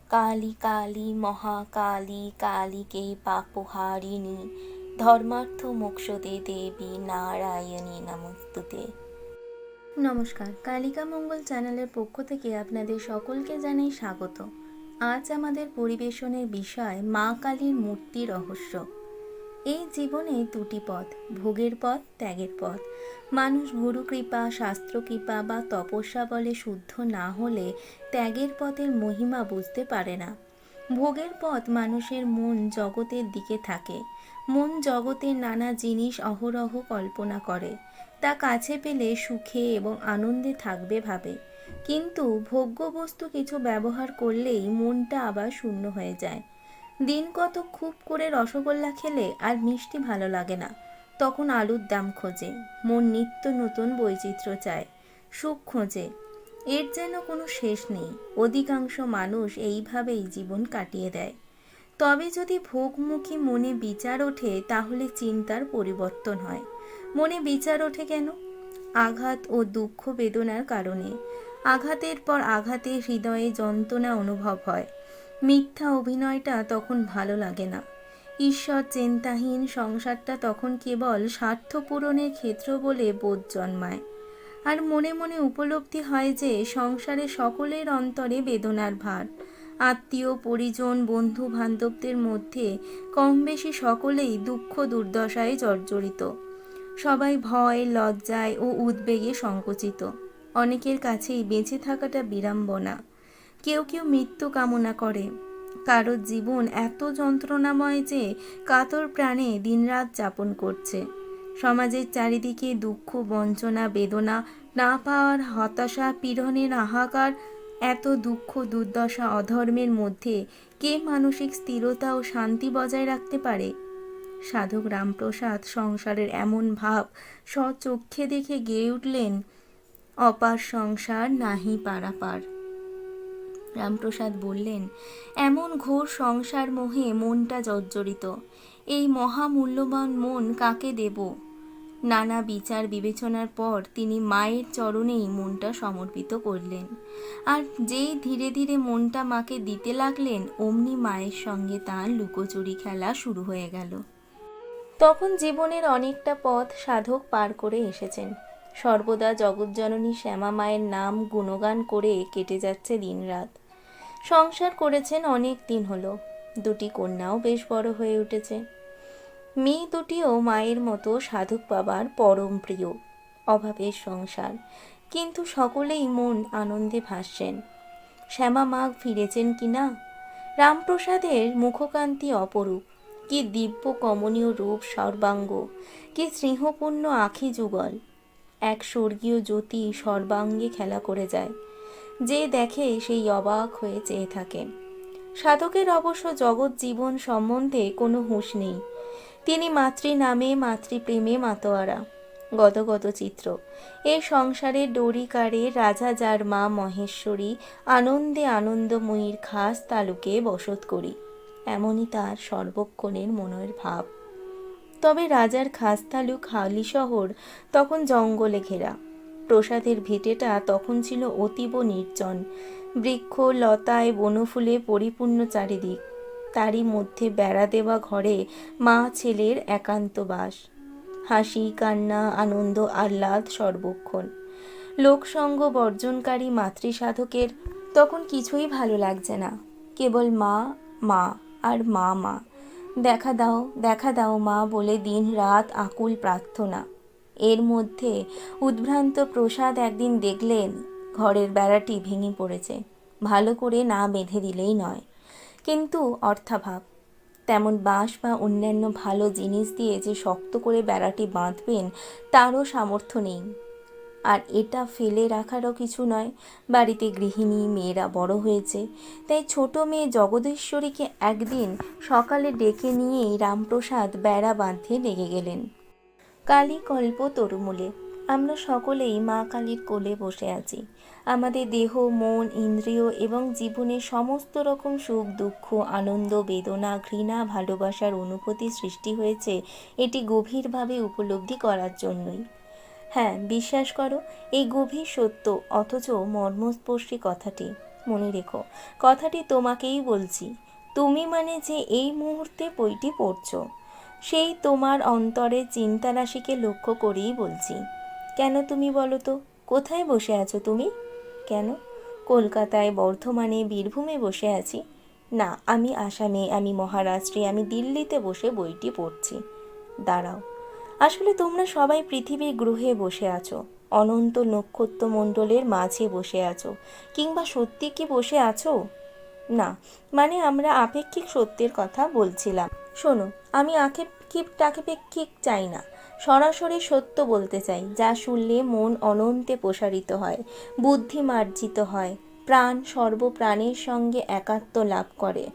কালী কালী মহাকালী কালীকে পাপহারিণী ধর্মার্থ মোক্ষদে দেবী নারায়ণী নমস্তুতে। নমস্কার, কালিকা মঙ্গল চ্যানেলের পক্ষ থেকে আপনাদের সকলকে জানাই স্বাগত। আজ আমাদের পরিবেশনের বিষয় মা কালীর মূর্তি রহস্য। এই জীবনে দুটি পথ, ভোগের পথ, ত্যাগের পথ। মানুষ গুরু কৃপা, শাস্ত্র কৃপা বা তপস্যা বলে শুদ্ধ না হলে ত্যাগের পথের মহিমা বুঝতে পারে না। ভোগের পথ মানুষের মন জগতের দিকে থাকে। মন জগতের নানা জিনিস অহরহ কল্পনা করে, তা কাছে পেলে সুখে এবং আনন্দে থাকবে ভাবে। কিন্তু ভোগ্য বস্তু কিছু ব্যবহার করলেই মনটা আবার শূন্য হয়ে যায়। দিন কত খুব করে রসগোল্লা খেলে আর মিষ্টি ভালো লাগে না, তখন আলুর দাম খোঁজে। মন নিত্য নতুন বৈচিত্র্য চায়, সুখ খোঁজে। এর যেন কোনো শেষ নেই। অধিকাংশ মানুষ এইভাবেই জীবন কাটিয়ে দেয়। তবে যদি ভোগমুখী মনে বিচার ওঠে তাহলে চিন্তার পরিবর্তন হয়। মনে বিচার ওঠে কেন? আঘাত ও দুঃখ বেদনার কারণে। আঘাতের পর আঘাতে হৃদয়ে যন্ত্রণা অনুভব হয়। মিথ্যা অভিনয়টা তখন ভালো লাগে না। ঈশ্বর চিন্তাহীন সংসারটা তখন কেবল স্বার্থ পূরণের ক্ষেত্র বলে বোধ জন্মায়। আর মনে মনে উপলব্ধি হয় যে সংসারে সকলের অন্তরে বেদনার ভার। আত্মীয় পরিজন বন্ধু বান্ধবদের মধ্যে কম বেশি সকলেই দুঃখ দুর্দশায় জর্জরিত। সবাই ভয়, লজ্জায় ও উদ্বেগে সংকুচিত। অনেকের কাছেই বেঁচে থাকাটা বিড়ম্বনা। কেউ কেউ মৃত্যু কামনা করে। কারোর জীবন এত যন্ত্রণাময় যে কাতর প্রাণে দিনরাত যাপন করছে। সমাজের চারিদিকে দুঃখ, বঞ্চনা, বেদনা, না পাওয়ার হতাশা, পীড়নের হাহাকার। এত দুঃখ দুর্দশা অধর্মের মধ্যে কে মানসিক স্থিরতা ও শান্তি বজায় রাখতে পারে? সাধক রামপ্রসাদ সংসারের এমন ভাব স্বচক্ষে দেখে গেয়ে উঠলেন, অপার সংসার নাহি পারাপার। রামপ্রসাদ বললেন, এমন ঘোর সংসার মোহে মনটা জর্জরিত। এই মহামূল্যবান মন কাকে দেব? নানা বিচার বিবেচনার পর তিনি মায়ের চরণেই মনটা সমর্পিত করলেন। আর যেই ধীরে ধীরে মনটা মাকে দিতে লাগলেন, অমনি মায়ের সঙ্গে তাঁর লুকোচুরি খেলা শুরু হয়ে গেল। তখন জীবনের অনেকটা পথ সাধক পার করে এসেছেন। সর্বদা জগৎজননী শ্যামা মায়ের নাম গুণগান করে কেটে যাচ্ছে দিনরাত। সংসার করেছেন অনেক দিন হলো। দুটি কন্যাও বেশ বড় হয়ে উঠেছে। মেয়ে দুটিও মায়ের মতো সাধক বাবার পরম প্রিয়। অভাবের সংসার, কিন্তু সকলেই মন আনন্দে ভাসছেন। শ্যামা মা ফিরেছেন কিনা? রামপ্রসাদের মুখকান্তি অপরূপ। কি দিব্য কমনীয় রূপ সর্বাঙ্গ, কি স্নেহপূর্ণ আখি যুগল। এক স্বর্গীয় জ্যোতি সর্বাঙ্গে খেলা করে যায়। যে দেখে সেই অবাক হয়ে চেয়ে থাকে। সাধকের অবশ্য জগৎ জীবন সম্বন্ধে কোনো হুঁশ নেই। তিনি মাতৃ নামে মাতৃপ্রেমে মাতোয়ারা। গদগদ চিত্র। এই সংসারের ডোরি কারে রাজা যার মা মহেশ্বরী, আনন্দে আনন্দময়ীর খাস তালুকে বসত করি। এমনই তার সর্বক্ষণের মনের ভাব। তবে রাজার খাস তালুক হালি শহর তখন জঙ্গলে ঘেরা। প্রসাদের ভিটেটা তখন ছিল অতীব নির্জন। বৃক্ষ লতায় বনফুলে পরিপূর্ণ চারিদিক। তারই মধ্যে বেড়া দেওয়া ঘরে মা ছেলের একান্ত বাস। হাসি কান্না আনন্দ আহ্লাদ সর্বক্ষণ। লোকসঙ্গ বর্জনকারী মাতৃসাধকের তখন কিছুই ভালো লাগছে না। কেবল মা মা আর মা মা। দেখা দাও দেখা দাও মা বলে দিন রাত আকুল প্রার্থনা। এর মধ্যে উদ্ভ্রান্ত প্রসাদ একদিন দেখলেন ঘরের বেড়াটি ভেঙে পড়েছে। ভালো করে না বেঁধে দিলেই নয়। কিন্তু অর্থাভাব। তেমন বাঁশ বা অন্যান্য ভালো জিনিস দিয়ে যে শক্ত করে বেড়াটি বাঁধবেন তারও সামর্থ্য নেই। আর এটা ফেলে রাখারও কিছু নয়। বাড়িতে গৃহিণী মেয়েরা বড় হয়েছে, তাই ছোট মেয়ে জগদীশ্বরীকে একদিন সকালে ডেকে নিয়েই রামপ্রসাদ বেড়া বাঁধতে লেগে গেলেন। কালী কল্প তরুমূলে আমরা সকলেই মা কালীর কোলে বসে আছি। আমাদের দেহ মন ইন্দ্রিয় এবং জীবনের সমস্ত রকম সুখ দুঃখ আনন্দ বেদনা ঘৃণা ভালোবাসার অনুভূতি সৃষ্টি হয়েছে এটি গভীরভাবে উপলব্ধি করার জন্যই। হ্যাঁ, বিশ্বাস করো, এই গভীর সত্য অথচ মর্মস্পর্শী কথাটি মনে রেখো, কথাটি তোমাকেই বলছি। তুমি মানে যে এই মুহূর্তে বইটি পড়ছো, সেই তোমার অন্তরের চিন্তারাশিকে লক্ষ্য করেই বলছি। কেন তুমি বলো তো, কোথায় বসে আছো তুমি? কেন? কলকাতায়, বর্ধমানে, বীরভূমে বসে আছি? না, আমি আসামে, আমি মহারাষ্ট্রে, আমি দিল্লিতে বসে বইটি পড়ছি। দাঁড়াও, আসলে তোমরা সবাই পৃথিবীর গ্রহে বসে আছো, অনন্ত নক্ষত্রমণ্ডলের মাঝে বসে আছো, কিংবা সত্যি কি বসে আছো? না, মানে আমরা আপেক্ষিক সত্যের কথা বলছিলাম। শোনো, আমি আপেক্ষিক চাই না, সরাসরি সত্য বলতে চাই, যা শুনলে মন অনন্তে প্রসারিত হয়, বুদ্ধি মার্জিত হয়, প্রাণ সর্বপ্রাণের সঙ্গে একাত্ম লাভ করে।